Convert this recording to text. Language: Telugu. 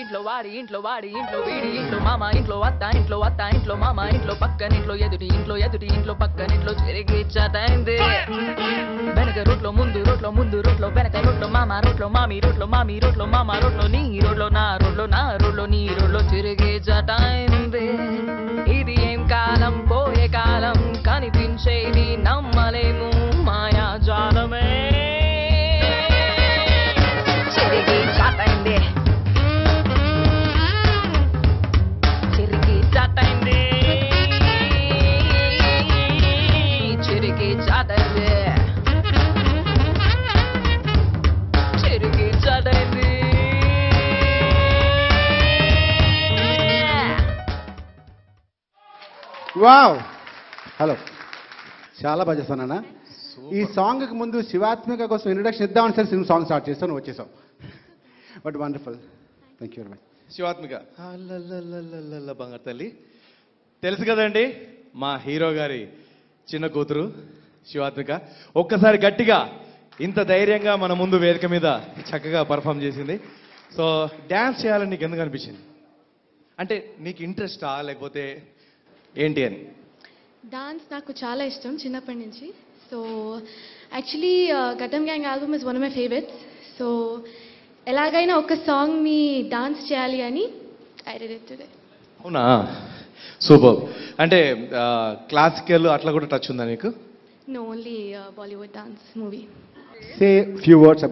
ఇంట్లో వాడి ఇంట్లో వీడి ఇంట్లో మామ ఇంట్లో అత్త ఇంట్లో మామ ఇంట్లో పక్కనింట్లో ఎదుటి ఇంట్లో పక్కనింట్లో తిరిగి చటైంది వెనక రోడ్లో ముందు రోడ్లో వెనక రోడ్లో మామ రోడ్లో మామి రోడ్లో మామ రోడ్లో నీ రోడ్లో నా రోడ్లో నీ రోడ్లో తిరిగి చటైంది ఇది ఏం కాలం పోయే కాలం కనిపించేది నమ్మలేము మాయాజాలమే తిరిగి చటైంది వావ్ హలో చాలా బాగా చేస్తానన్నా ఈ సాంగ్కి ముందు శివాత్మిక కోసం ఇంట్రడక్షన్ ఇద్దామని సరే సినిమా సాంగ్ స్టార్ట్ చేస్తాను వచ్చేసాం but wonderful thank you very much Shivathmika బంగారు తల్లి తెలుసు కదండి మా హీరో గారి చిన్న కూతురు శివాత్మిక ఒక్కసారి గట్టిగా ఇంత ధైర్యంగా మన ముందు వేదిక మీద చక్కగా పర్ఫామ్ చేసింది సో డ్యాన్స్ చేయాలని నీకు ఎందుకు అనిపించింది అంటే నీకు ఇంట్రెస్టా లేకపోతే ఏంటి అని డాన్స్ నాకు చాలా ఇష్టం చిన్నప్పటి నుంచి సో యాక్చువల్లీ గతం gang album is one of my favourites so ఎలాగైనా ఒక సాంగ్ని డాన్స్ చేయాలి అని ఐ డిడ్ ఇట్ టుడే అవునా సూపర్ అంటే క్లాసికల్ అట్లా కూడా టచ్ ఉందా నీకు no only Bollywood dance movie say few words